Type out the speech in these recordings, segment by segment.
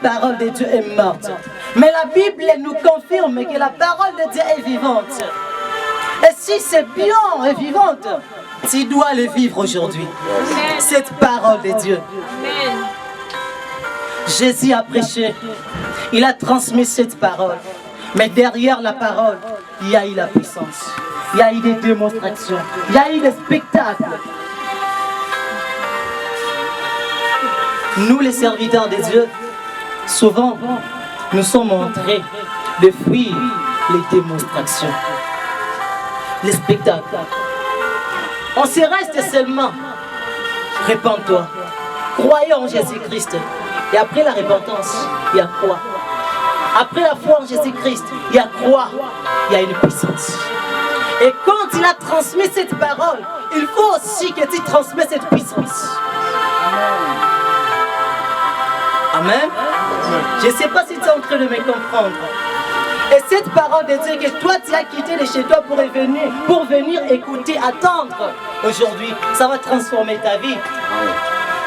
La parole de Dieu est morte. Mais la Bible nous confirme que la parole de Dieu est vivante. Et si c'est bien et vivante, tu dois le vivre aujourd'hui. Cette parole de Dieu. Jésus a prêché. Il a transmis cette parole. Mais derrière la parole, il y a eu la puissance. Il y a eu des démonstrations. Il y a eu des spectacles. Nous, les serviteurs de Dieu, souvent, nous sommes en train de fuir les démonstrations, les spectacles. On se reste seulement. Répands-toi. Croyez en Jésus-Christ. Et après la repentance, il y a quoi? Après la foi en Jésus-Christ, il y a quoi? Il y a une puissance. Et quand il a transmis cette parole, il faut aussi que tu transmets cette puissance. Amen. Je ne sais pas si tu es en train de me comprendre. Et cette parole de Dieu que toi tu as quitté de chez toi pour venir écouter, attendre aujourd'hui, ça va transformer ta vie.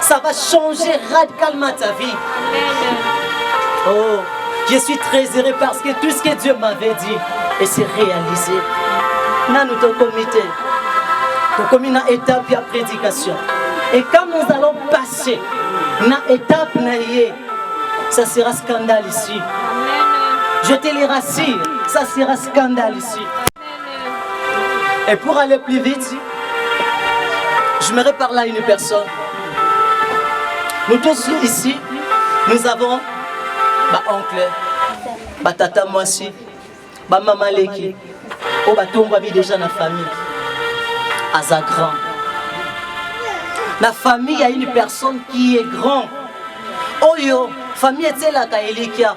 Ça va changer radicalement ta vie. Oh, je suis très heureux parce que tout ce que Dieu m'avait dit et c'est réalisé. Dans notre comité, nous sommes dans étape de prédication. Et quand nous allons passer dans l'étape, ça sera scandale ici. Je te le rassure, ça sera scandale ici. Et pour aller plus vite, je me parler à une personne. Nous tous ici, nous avons ma oncle, ma tata moi aussi, ma maman Leki, oh bah tombe déjà dans la famille, à sa grand. La famille, il y a une personne qui est grand. Oh yo, famille est là Kaelikia.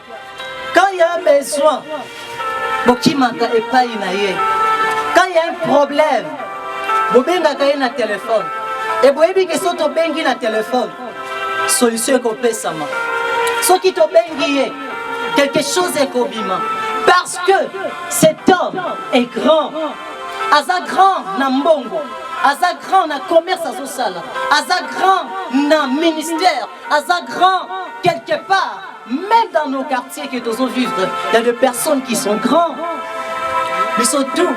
Quand il y a un besoin, Bokimaka et pas inaye. Quand il y a un problème, Bobenga kaye na téléphone. Et boyebi que soto bengi na téléphone. Solution qu'on peut sama. Ce qui te bengi quelque chose est kobima. Parce que cet homme est grand. Aza grand na mbongo. Aza grand na commerce à Sosala. Aza grand na ministère. Aza grand quelque part. Même dans nos quartiers que nous vivons, il y a des personnes qui sont grands. Mais surtout,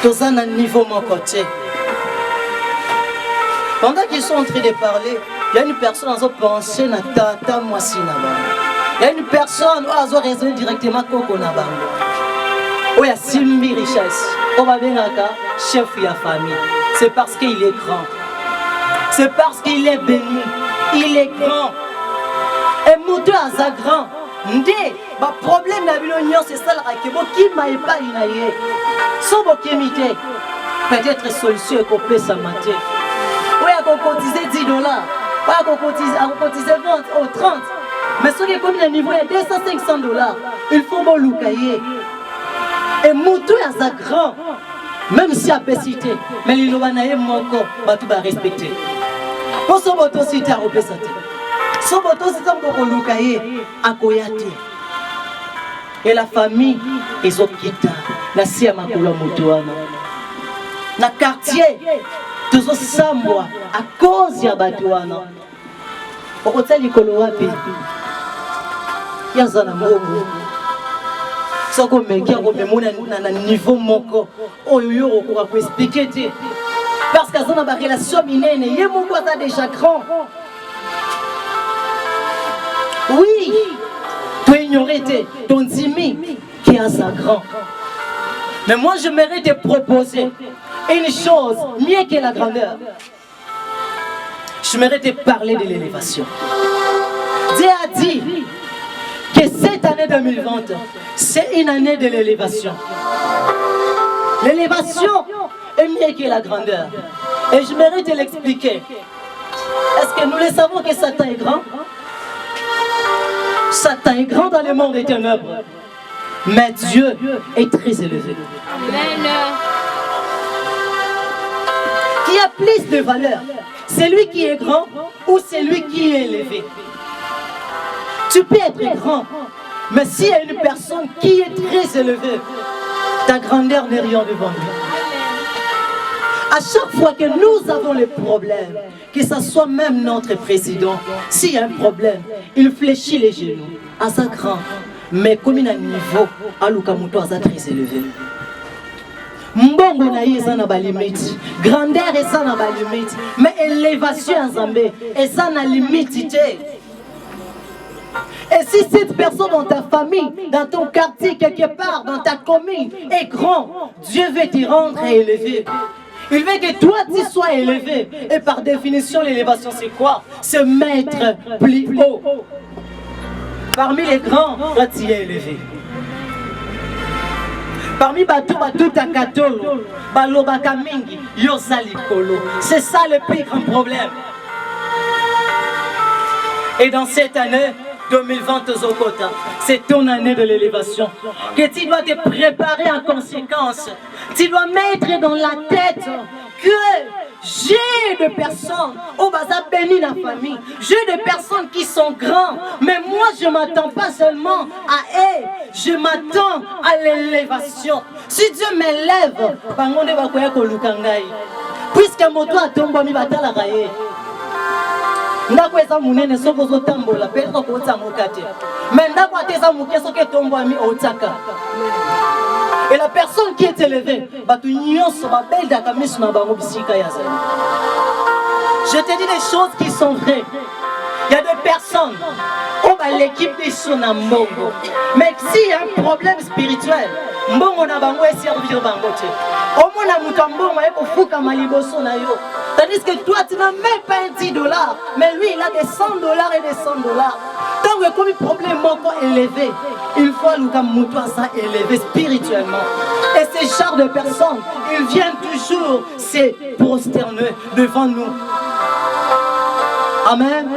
dans un niveau mon côté. Pendant qu'ils sont en train de parler, il y a une personne qui a pensé à Tata Mwasi Nabang. Il y a une personne qui a raisonné directement à Koko Nabang. Il y a Simbi richesse. On va bien chef de la famille. C'est parce qu'il est grand. C'est parce qu'il est béni. Il est grand. Et Moutou a sa grand. Ndé, le problème de l'union, c'est ça qui m'a pas inaye. Sans bokimité, peut-être solution qu'on peut s'en mater. Oui, on cotiser 10 dollars. Pas qu'on cotiser 20 ou 30. Mais ce qui est comme le niveau est 200-500 dollars. Il faut bon loukaye. Et Moutou a sa grand. Même si il y a pesité, mais il y a un moko, tout va respecter. Pour ce moto, si tu as représenté. Ce moto, c'est comme pour Lukaye, à Koyate. Et la famille, ils ont quitté. La Siama Kula Motoana. Na quartier, tous os Samboa, à cause de Batouana. Au hôtel Ikoloapi, il y a un amour. Ça comme qui a un niveau moko oh yo on peut expliquer parce que ça n'a pas relation minene yé mon quoi ça déjà grand oui tu ignorais ton timi qui a sa grand mais moi je mérite de proposer une chose mieux que la grandeur. Je mérite de parler de l'élévation. Dieu a dit que cette année 2020, c'est une année de l'élévation. L'élévation est mieux que la grandeur. Et je mérite de l'expliquer. Est-ce que nous le savons que Satan est grand? Satan est grand dans le monde des ténèbres. Mais Dieu est très élevé. Amen. Qui a plus de valeur? C'est lui qui est grand ou c'est lui qui est élevé? Tu peux être grand, mais s'il y a une personne qui est très élevée, ta grandeur n'est rien devant lui. À chaque fois que nous avons les problèmes, que ce soit même notre président, s'il y a un problème, il fléchit les genoux à sa grand. Mais comme il a un niveau, à Lukamuto a très élevé. Mbongo na ye eza na ba limite, grandeur eza na ba limite, mais élévation en Zambé eza na limite te. Et si cette personne dans ta famille, dans ton quartier, quelque part, dans ta commune est grand, Dieu veut te rendre élevé. Il veut que toi tu sois élevé. Et par définition, l'élévation c'est quoi? C'est mettre plus haut. Parmi les grands, toi tu es élevé. Parmi bateau takatolo, balobaka mingi, yosa likolo. C'est ça le plus grand problème. Et dans cette année 2020 Zokota, c'est ton année de l'élévation. Que tu dois te préparer en conséquence. Tu dois mettre dans la tête que j'ai des personnes au bazar béni la famille. J'ai des personnes qui sont grands. Mais moi je ne m'attends pas seulement à eux. Je m'attends à l'élévation. Si Dieu m'élève, puisque mon toit tombe, il va t'en arrailler. Ndako eza munene soko zo tambola pesa ko tsamoka te mais ndako ateza muke soke tombo ami otaka. Et la personne qui est élevée batu nyonso ba belda kamisu na bango bisika ya zali. Je te dis des choses qui sont vraies. Il y a des personnes au bas l'équipe des sona mbongo, mais s'il y a un problème spirituel mbongo na bango et servir bango te au mona mutambongo e ko fuka maliboso na yo. Tandis que toi, tu n'as même pas un 10 $, mais lui, il a des 100 $ et des 100 $. Tant que comme un problème élevé, il faut que élevé spirituellement. Et ces genres de personnes, ils viennent toujours se prosterner devant nous. Amen.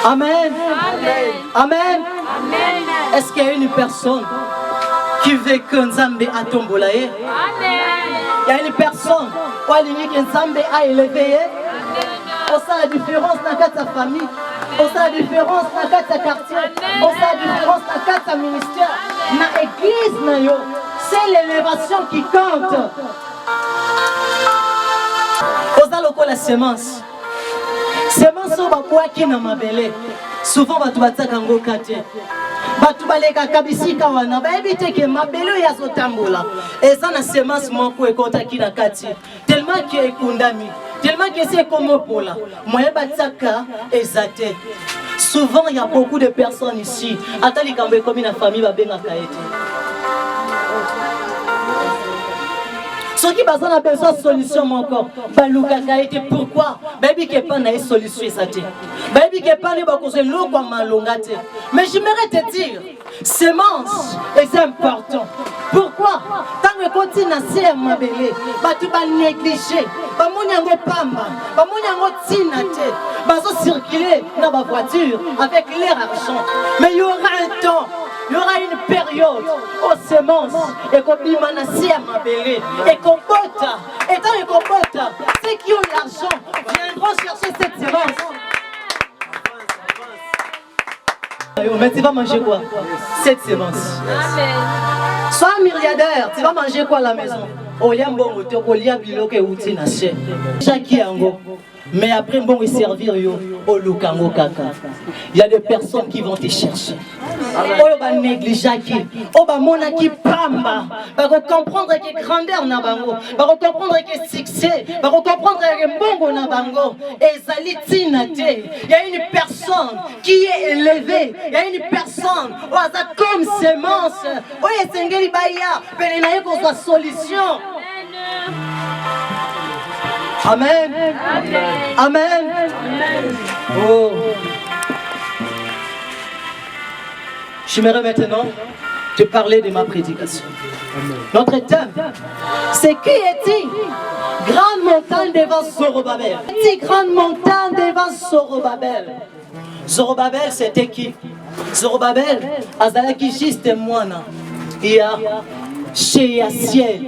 Amen. Amen. Amen. Est-ce qu'il y a une personne qui veut que Nzambe a tombolaye? Il y a une personne qui Nzambe a élevé. On sait la différence dans ta famille. On sait la différence dans ta quartier. On sait la différence dans ta ministère. Dans l'église, c'est l'élévation qui compte. On sait la semence. Semence au babois qui n'a ma belle. Souvent, on va te kango kate. Batu baleka kabisika wana ba éviter que mabelo ya zotambola eza na semence moko ekota kina kati tellement que ekundami tellement que c'est comme pola moyen bataka ezate. Souvent il y a beaucoup de personnes ici atali kambe comme une famille ba benga kaete. Ceux qui ont besoin de solution encore, baluka kaete. Pourquoi? Baby qui pas na solution ezate. Baby qui pas ne ba cause loko malongate. Mais j'aimerais te dire, semence est important. Pourquoi? Tant que continue à se mabele, batu ba négliger, ba monyango pamba, ba monyango tinate, ba so circuler dans ba voiture avec leur argent. Mais il y aura un temps, il y aura une période aux semences et qu'on bimana si à mabele et qu'on bota. Et tant qu'on bota, ceux qui ont l'argent viendront chercher cette semence. Mais tu vas manger quoi? Cette semence. Amen. Sois milliardaire, tu vas manger quoi à la maison? Mais après, bon, il servir au Lukango Kaka. Il y a des personnes qui vont te chercher. On va négliger qui, on va monaki pamba, va comprendre que grandeur na bango, va comprendre que succès, va comprendre que bongo na bango. Et zalitinate, il y a une personne qui est élevée, il y a une personne comme semence, oye sengeli baya, penenaye qu'on soit solution. Amen. Amen. Amen. Amen. Oh. J'aimerais maintenant te parler de ma prédication. Amen. Notre thème, c'est qui est-il? Grande montagne devant Zorobabel. Est-il grande montagne devant Zorobabel? Zorobabel, c'était qui? Zorobabel, azalaki juste moine. Il y a chez Yassiel.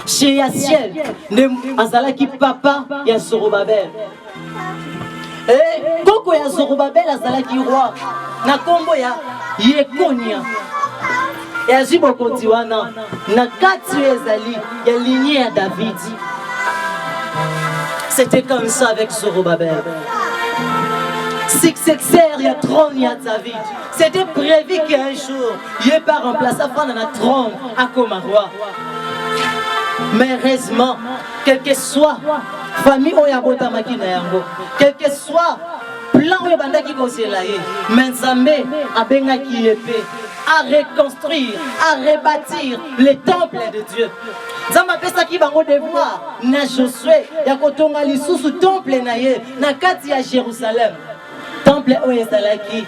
Chez Yassiel, azalaki papa ya Zorobabel. Et koko ya Zorobabel azalaki roi. Na kombo ya Yekonia. Et azibokoti wana na kati ezali ya lignée ya David. C'était comme ça avec Zorobabel. Successeur, il y a trône, il y a David. C'était prévu qu'un jour, il n'est pas remplacé dans la trône à comme roi. Mais heureusement, quel que soit famille oyabota makina yango, quel que soit plan oyabanda qui kosela ye, Menzambe abenga qui épée à reconstruire, à rebâtir les temples de Dieu. Zamba pesa ki bango devoir na Josué ya kotonga lisusu temple na ye na kati ya Jérusalem. Temple oyo ezalaki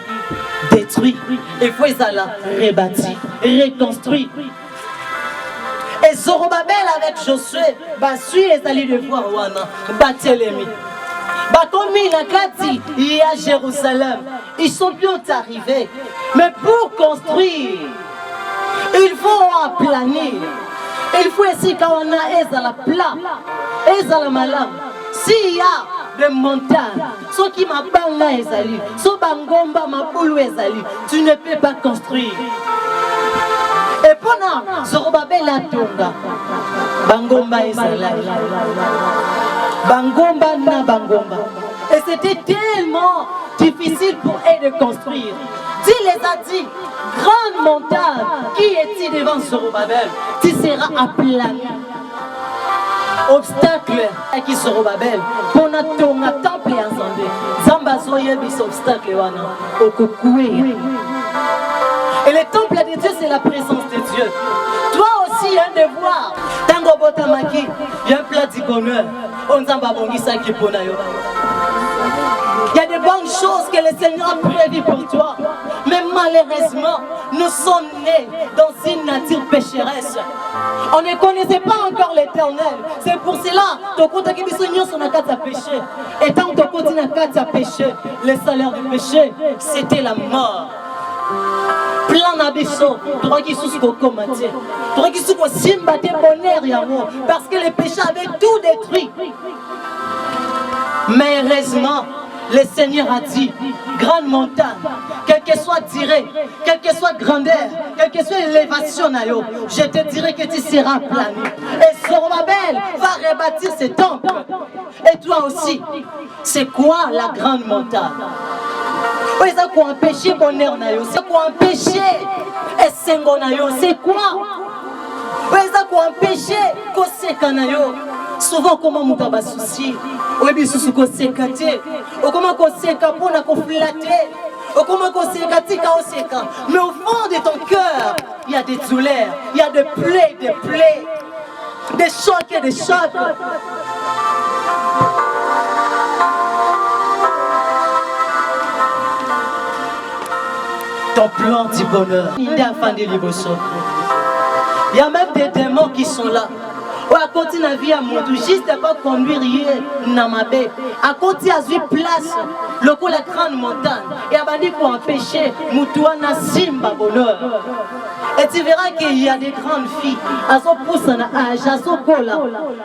détruit, il faut ezala rebâti, reconstruit. Et Zorobabel avec Josué, basui ezali devoir wana batelemi. Bakomi na kati ya Jérusalem, ils sont bien arrivés. Mais pour construire, il faut aplanir. Il faut essayer quand on a ezala plat, ezala malam. S'il y a des montagnes, ceux qui m'abanga ezali, ceux bangomba mabulu ezali, tu ne peux pas construire. Et pendant Zorobabel la tonga, bangomba ezala, bangomba na bangomba. Et c'était tellement difficile pour eux de construire. Dieu les a dit, grande montagne, qui est-il devant Zorobabel? Tu seras aplani. Obstacle qui Zorobabel, pour notre temple ensemble. Zambazo yebis obstacle wana, okokoué. Et le temple de Dieu, c'est la présence de Dieu. Toi aussi, il y a un devoir. Tango botamaki, il y a un plat du bonheur. On zamba bongisa qui ponayo. Il y a de bonnes choses que le Seigneur a prévues pour toi. Mais malheureusement, nous sommes nés dans une nature pécheresse. On ne connaissait pas encore l'Éternel. C'est pour cela que péché. Et tant que tu continues à pécher, le salaire du péché, c'était la mort. Plan d'abisso, tu vois qu'il sous commenter. Tu vois qu'il sous simbaté bonheur parce que le péché avait tout détruit. Mais heureusement, le Seigneur a dit, grande montagne, quel que soit tiré, quelle que soit grandeur, quelle que soit l'élévation, je te dirai que tu seras plané. Et Zorobabel va rebâtir ce temple. Et toi aussi, c'est quoi la grande montagne? C'est quoi empêcher bonheur, c'est quoi empêcher c'est quoi? C'est quoi empêcher souvent comment on a souci, comment on mais au fond de ton cœur, il y a des douleurs, il y a des plaies, des chocs et des chocs. Ton plan du bonheur, il y a même des démons qui sont là. À côté de la vie à mon juste pas conduire Namabé. À côté à une place, le coup la grande montagne. Et à bandi pour empêcher Moutouana Simba bonheur. Et tu verras qu'il y a des grandes filles, elles sont poussées en âge, elles sont là.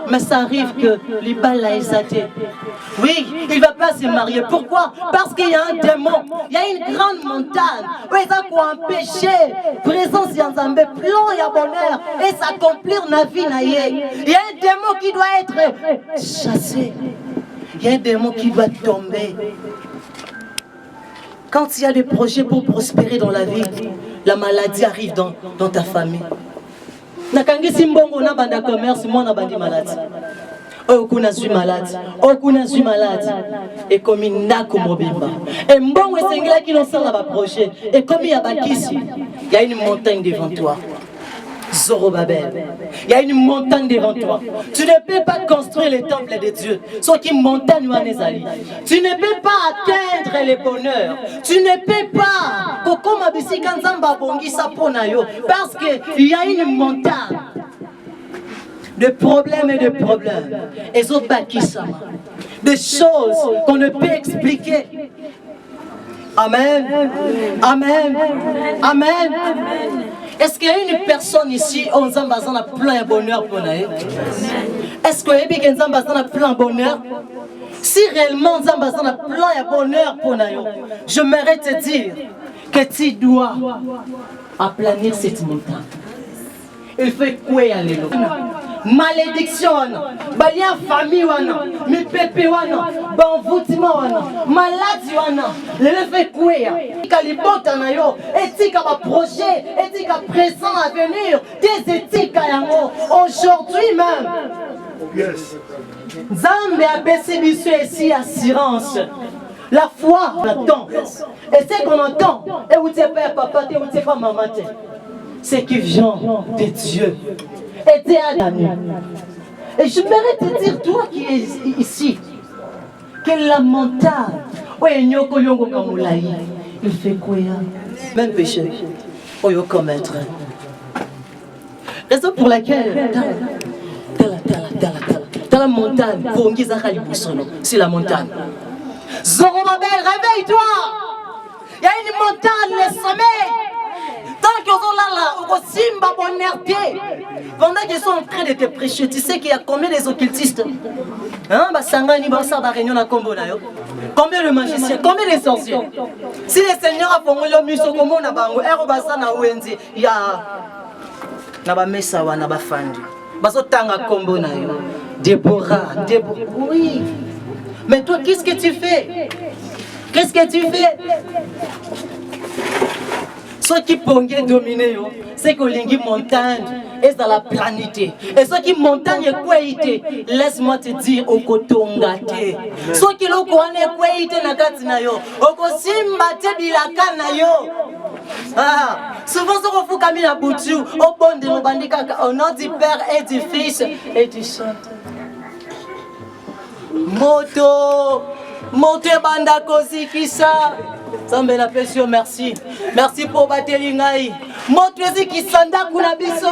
Mais ça arrive que les balles l'a exalté. Oui, il ne va pas se marier. Pourquoi? Parce qu'il y a un démon, il y a une grande montagne. Oui, ça pour empêcher présence d'Yanzambe, plan et bonheur et s'accomplir la vie. Il y a un démon qui doit être chassé. Il y a un démon qui doit tomber. Quand il y a des projets pour prospérer dans la vie, la maladie arrive dans ta famille. Nakangi simbongo na banda commerce, moi na bandi maladie. Oh, kuna suis malade. Oh, kuna suis malade. Et comme il n'a qu'au mobimba. Et mbongo et sengla qui n'ont pas la projet. Et comme il y a bakisi, il y a une montagne devant toi. Zorobabel, il y a une montagne devant toi. Tu ne peux pas construire le temple de Dieu. Sauf qu'une montagne ou un ezali. Tu ne peux pas atteindre le bonheur. Tu ne peux pas. Parce qu'il y a une montagne de problèmes et de problèmes. Et autres bakisa. Des choses qu'on ne peut expliquer. Amen. Amen. Amen. Est-ce qu'il y a une personne ici où on a plein de bonheur pour nous? Est-ce qu'il y a une personne a plein de bonheur? Si réellement on a plein de bonheur pour nous, je m'aimerais te dire que tu dois aplanir cette montagne. Il faut quoi aller là? malédiction balia famille wana mipepe wana banvutima wana maladi wana lele fait kwea kalibota na yo etika ba projet etika présent à venir des etika yango aujourd'hui même. Yes. Nzambe a baissé biso ici assurance. La foi, on attend. Et ce qu'on entend, et vous n'êtes pas papa, et vous n'êtes pas maman, c'est qui vient de Dieu. Et Dieu a donné. Et je voudrais te dire, toi qui es ici, que la montagne, il fait quoi? Même péché, il faut commettre. Raison pour laquelle, dans la montagne, c'est la montagne. Zorobabel, réveille-toi! Il y a une montagne, le sommeil. Tant qu'ils sont là, au Simba Bonnerté, pendant qu'ils sont en train de te prêcher, tu sais qu'il y a combien des occultistes? Hein? Sangani Bassa va réunion à Combo. Combien de magiciens? Combien de sorciers? Si le Seigneur a formé le muso comme on a bango, Erobasa na Wendy, il y a Naba Messawa, Naba Fandi. Baso Tanga Combo na yo. Déborah. Oui. Mais toi, qu'est-ce que tu fais? Qu'est-ce que tu fais? Ceux qui pongent dominer, c'est que les montagnes est dans la planité. Et ceux qui montagne est qualité, laisse-moi te dire au kotongate. Ceux qui l'ont connaît qualité na katina yo, au kosimbate bilaka na yo. Ah, souvent ce qu'on fout comme la boutu, au bon de l'obandika, au nom du Père et du Fils et du Saint. Moto banda kozi kisa. Sambe la pression, merci. Merci pour Batelingaï. Moto qui sanda kunabiso.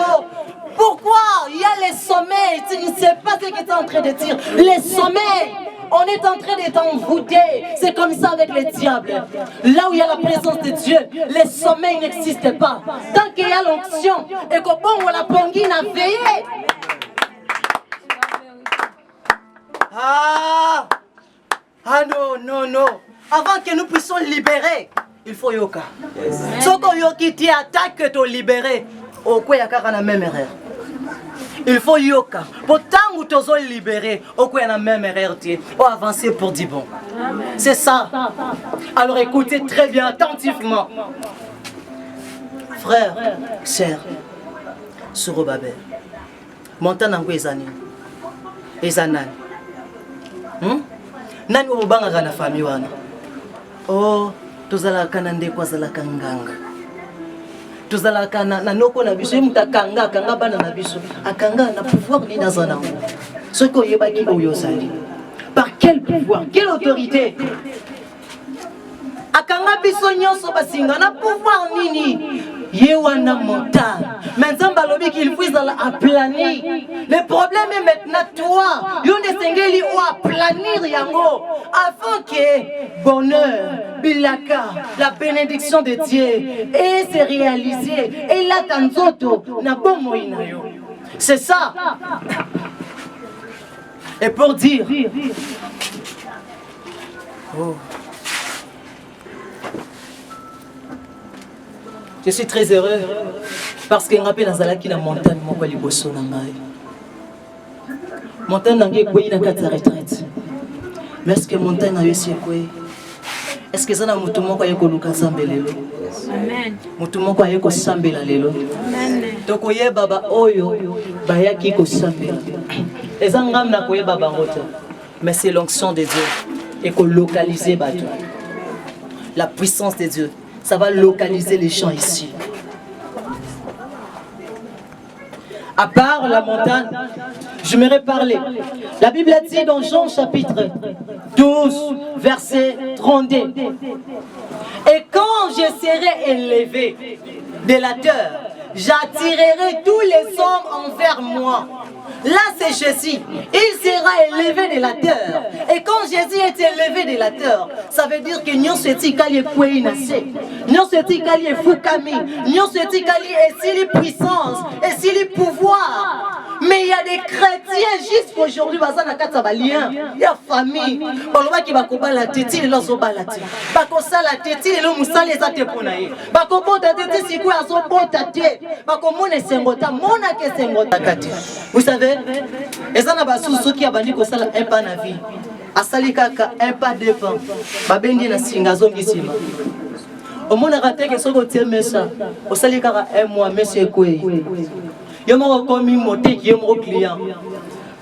Pourquoi il y a les sommets? Tu ne sais pas ce que tu es en train de dire. Les sommets. On est en train d'être envoûté. C'est comme ça avec les diables. Là où il y a la présence de Dieu, les sommeils n'existent pas. Tant qu'il y a l'onction et qu'au bon la pongine a veillé. Ah non. Avant que nous puissions libérer, il faut yoka. Ce qu'on yoki ti attaque que tu libérer, au quoi yaka na même erreur. Il faut yoka. Pourtant où tu es libéré, au quoi na même erreur tu pour avancer pour dire bon. C'est ça. Alors écoutez très bien attentivement. Frère, sœur, Zorobabel. Montagne en Guézani. Ezanan. Nani obanga na famille wana? Oh, tozala kanande kwa zala kanganga. Tozala kana na noko na biso mutakanga kanga bana na biso. Akanga na pouvoir ni nazana. Ce ko yebaki oyo sali. Par quel pouvoir? Quelle autorité? Akanga biso nyonso basinga na pouvoir nini? Yewana montagne. Maintenant, Balobi qu'il faut aplanir. Le problème est maintenant toi. Yon desengeli ou aplanir yango. Afin que bonheur, bilaka, la bénédiction de Dieu et se réaliser. Et là, tanzoto, na bon moïna yo. C'est ça. Et pour dire. Oh. Je suis très heureux parce que je rappelle la montagne, je suis en montagne, je suis en retraite. Mais est-ce que la montagne est aussi quoi? Est-ce que ça n'a pas été Amen. Mutumoko ayeko sambela lelo. Tokoye baba oyo bayaki ko sambela. Ezangam na koye baba ngota. Mais c'est l'onction de Dieu et ko localiser bato. La puissance de Dieu, ça va localiser les gens ici. À part la montagne, je m'aurais parlé. La Bible a dit dans Jean chapitre 12, verset 32. Et quand je serai élevé de la terre, j'attirerai tous les hommes envers moi. Là c'est Jésus, il sera élevé de la terre. Et quand Jésus est élevé de la terre, ça veut dire que nous sommes kali kweinase, nous sommes kali fukami, nous sommes kali et si les puissances et si les pouvoirs. Mais il y a des chrétiens jusqu'aujourd'hui, il y a famille. Qui va couper la tête, il a son balati. Bakosa la tête, il a moussa les ateponaï. Bakopo ta tête, c'est quoi son bon tate. Bakomone sengota, mona ke sengota kati. Vous savez, et ça n'a pas sous qui a banni que ça un pas na vie. Asali kaka un pas de pan. Babendi na singa zongi sima. Au monde a raté que ce côté mais ça. Au sali kaka un mois monsieur Koué. Yo mo commis moté qui est mon client.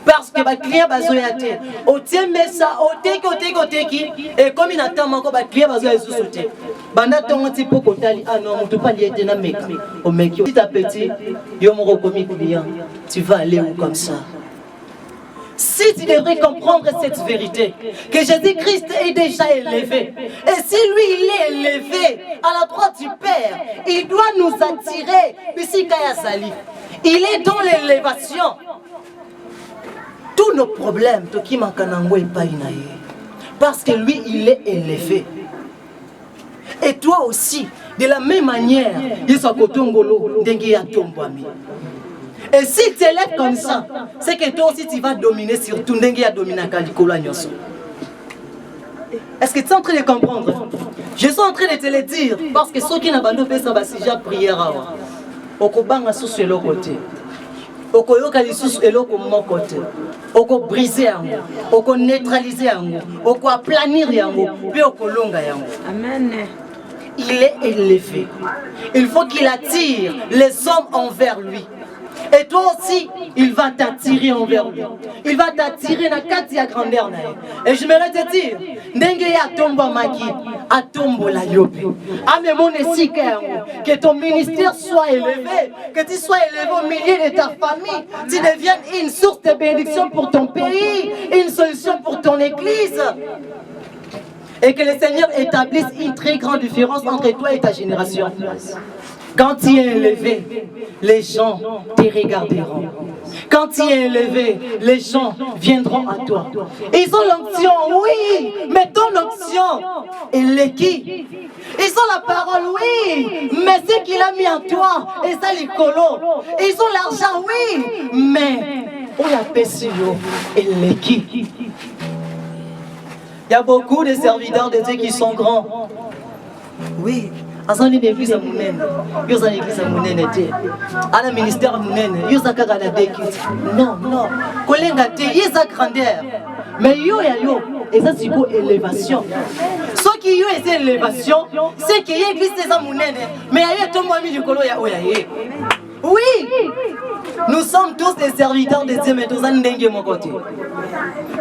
Parce que les clients sont sautés. Au mais ça, au teki, et comme il attend encore, les clients sont sautés. Banda ton petit peu kotali, ah non, on ne peut pas lier de mec. Au mec, petit à petit, yo mon commis client, tu vas aller où comme ça? Si tu devrais comprendre cette vérité, que Jésus-Christ est déjà élevé, et si lui il est élevé à la droite du Père, il doit nous attirer. Il est dans l'élévation. Tous nos problèmes, parce que lui, il est élevé. Et toi aussi, de la même manière, et si tu élèves comme ça, c'est que toi aussi tu vas dominer sur tout. Est-ce que tu es en train de comprendre? Je suis en train de te le dire, parce que ceux qui n'ont pas fait ça, c'est déjà prière. Okobanga sous le côté. Okoyoka lisusu eloko mon côté. Oko briser yango, oko neutraliser yango, oko aplanir yango, puis oko longa yango. Amen. Il est élevé. Il faut qu'il attire les hommes envers lui. Et toi aussi, il va t'attirer envers lui. Il va t'attirer dans la grandeur. Et je voudrais te dire, que ton ministère soit élevé, que tu sois élevé au milieu de ta famille, tu deviennes une source de bénédiction pour ton pays, une solution pour ton église. Et que le Seigneur établisse une très grande différence entre toi et ta génération. Quand tu es élevé, les gens te regarderont. Quand tu es élevé, les gens viendront à toi. Ils ont l'onction, oui, mais ton onction, il est qui? Ils ont la parole, oui, mais ce qu'il a mis en toi, et ça les colos. Ils ont l'argent, oui, mais on l'appelle sur eux, il est qui? Il y a beaucoup de serviteurs de Dieu qui sont grands. Oui. Ils ont une église à Mounène, ils ont une église à Mounène, à un ministère à Mounène, ils ont un dékit. Non, non, collègue, ils ont grandeur. Mais yo ya yo, et ça c'est une élévation. Ceux qui ont une élévation, c'est qu'il y a une église à Mounène, mais il y a tout le monde du colo ya oyaye. Oui, nous sommes tous des serviteurs de Dieu, mais tous en dengue mon côté.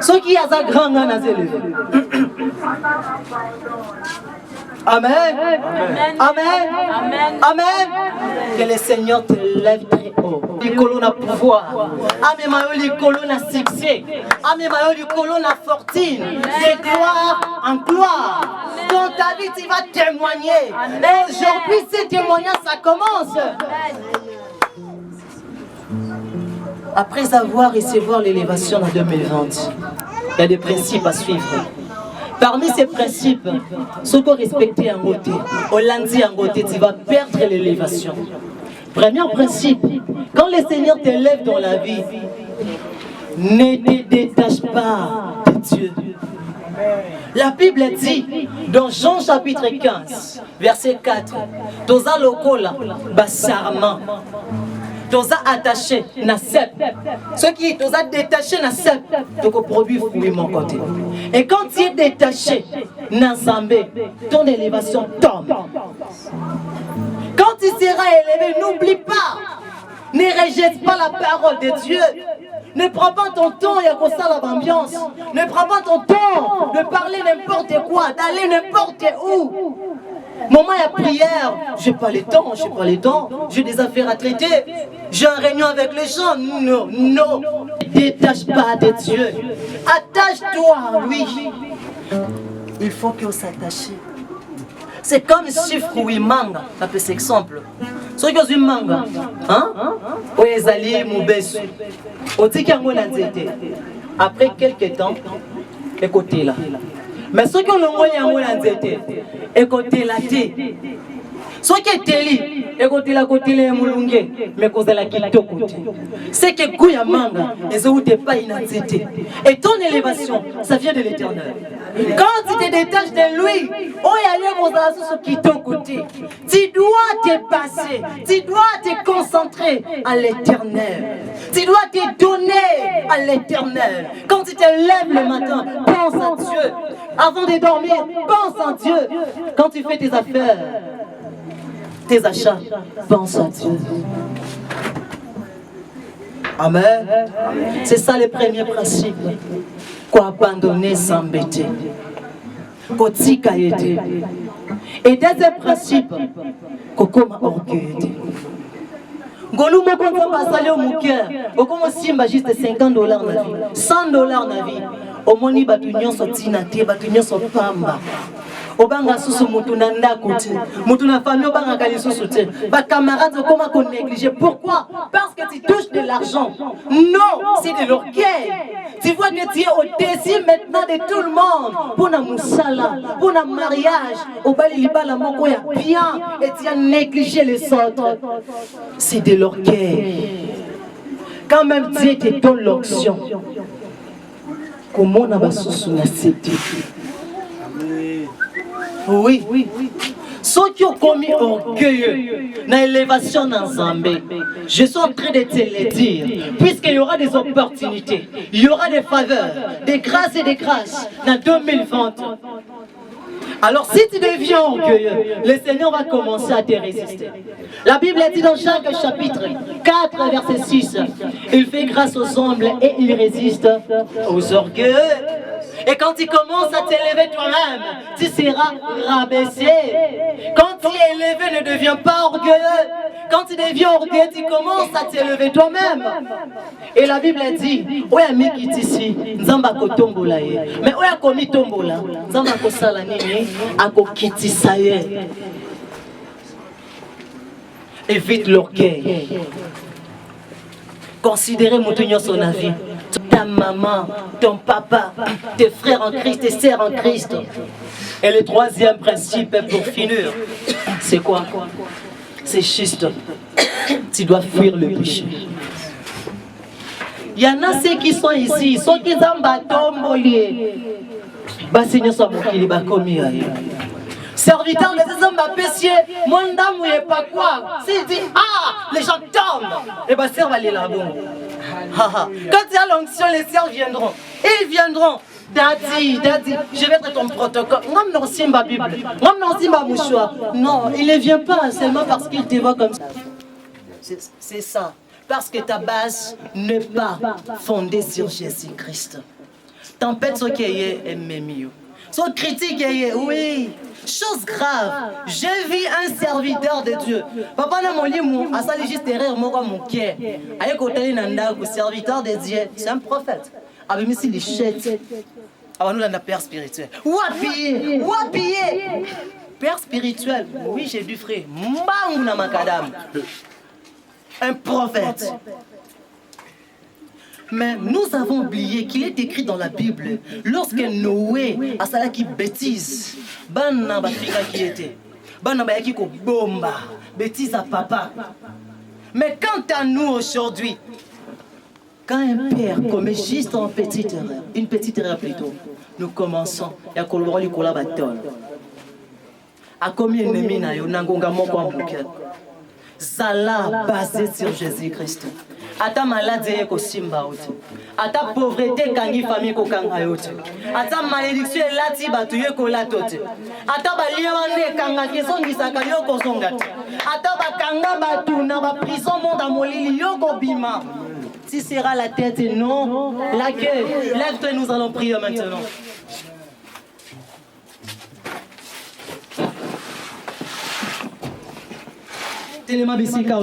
Ceux qui ont un grand gars à s'élever. Amen. Amen. Amen. Amen. Amen. Que le Seigneur te lève très haut. Les colonnes à pouvoir. Amen. Les colonnes à succès. Amen. Les colonnes à fortune. De gloire en gloire. Dans ta vie, tu vas témoigner. Et aujourd'hui, ce témoignage, ça commence. Après avoir recevoir l'élévation en 2020, il y a des principes à suivre. Parmi ces principes, ceux qu'on respecte en côté, au lundi en côté, tu vas perdre l'élévation. Premier principe, quand le Seigneur t'élève dans la vie, ne te détache pas de Dieu. La Bible dit dans Jean chapitre 15, verset 4, Toza lokola basarma. Toza attaché na sep. Ceux qui toza détaché na sep, donc produit fruit mon côté. Et quand tu es détaché na zambé, ton élévation tombe. Quand tu seras élevé, n'oublie pas, ne rejette pas la parole de Dieu. Ne prends pas ton temps et à cause de l'ambiance. Ne prends pas ton temps de parler n'importe quoi, d'aller n'importe où. Maman, il y a prière. Je n'ai pas le temps, j'ai des affaires à traiter. J'ai une réunion avec les gens. Non, non. Ne détache pas de Dieu. Attache-toi à lui. Il faut qu'on s'attache. C'est comme si fruit manga. Ça peut être exemple. Ceux qui ont un manga, hein? Ils allaient moubesu. On dit qu'il y a un zété. Après quelques temps, écoutez là. Mais ceux qui ont un zété, écoutez là. Soki eteli ekotela kotela mulunge mais kozala kitoko te. C'est que kuya manga ezouté pas inanzete. Et ton élévation, ça vient de l'Éternel. Quand tu te détaches de lui, tu dois te passer, tu dois te concentrer à l'Éternel. Tu dois te donner à l'Éternel. Quand tu te lèves le matin, pense à Dieu. Avant de dormir, pense à Dieu. Quand tu fais tes affaires, tes achats, pense à Dieu. Amen. C'est ça le premier principe. Quoi abandonner, s'embêter. Kotika yete. Et deuxième principe, kokoma orgueil. Ngolu moko nzamba asali omuker, okomo simba juste $50 na vie, $100 na vie. Omoni batu nyonso tina te, batu nyonso pamba. Obanga susu mutu na ndako te, mutu na famille obanga kali susu te. Ba camarades comment qu'on néglige. Pourquoi? Parce que tu touches de l'argent. Non, c'est de l'orgueil. Tu vois que tu es au-dessus maintenant de tout le monde. Pour la moussala, pour le mariage, au bali libala moko ya bien et tu as négligé les autres. C'est de l'orgueil. Quand même Dieu te donne l'option. Comment on a basusu na cité? Oui. Ceux qui ont commis orgueilleux dans l'élévation dans Zambé, je suis en train de te le dire, puisqu'il y aura des opportunités, il y aura des faveurs, des grâces et des grâces dans 2020. Alors si tu deviens orgueilleux, le Seigneur va commencer à te résister. La Bible dit dans chaque chapitre 4, verset 6, il fait grâce aux humbles et il résiste aux orgueilleux. Et quand tu commences à t'élever toi-même, tu seras rabaissé. Quand tu es élevé, ne deviens pas orgueilleux. Quand tu deviens orgueilleux, tu commences à t'élever toi-même. Et la Bible dit, oya mikitisi, nzamba ko tombola ye. Mais oya komi tombola, nzamba ko sala nini, ako kitisa ye. Évite l'orgueil. Considérez mon son avis. Ta maman, ton papa, tes frères en Christ, tes sœurs en Christ. Et le troisième principe pour finir, c'est quoi? C'est juste. Tu dois fuir le péché. Il y en a ceux qui sont ici, ceux qui sont batomboliers. Seigneur soit mon qui va commis. Serviteur de ces hommes péciers, mon dame n'est pas quoi. S'il dit, ah, les gens tombent, et bien, sœur va aller là-bas. Quand il y a l'onction, les sœurs viendront. Ils viendront. Daddy, je vais être ton protocole. Non, il ne vient pas seulement parce qu'il te voit comme ça. C'est ça. Parce que ta base n'est pas fondée sur Jésus-Christ. Tempête ce qui est mieux. Son critique est oui. Chose grave, j'ai vu un serviteur de Dieu. Papa n'a mon lit, à ça juste derrière moi mon cœur. Avec côté nanda, serviteur de Dieu, c'est un prophète. Avec ici les chètes. Avant nous, on a père spirituel. Wapié. Père spirituel. Oui, j'ai du frère. Mbanguna makadam. Un prophète. Mais nous avons oublié qu'il est écrit dans la Bible, lorsque Noé a cela qui bêtise, bana bafika qui était, bana bayaki ko bomba, bêtise à papa. Mais quant à nous aujourd'hui, quand un père commet juste une petite erreur plutôt, nous commençons à collaborer avec la bataille. A combien d'ennemis na yo nangonga moko ambuka. Zala basé sur Jésus-Christ. Ata maladie ko simba oti. Ata pauvreté kangi famille ko kanga oti. Ata malédiction elati batu ye ko latote. Ata balia wane kanga kesongisa ka yo ko songati. Ata bakanga batu na ba prison monde molili yo ko bima. Si sera la tête et non la queue. Lève-toi et nous allons prier maintenant. Telema bisika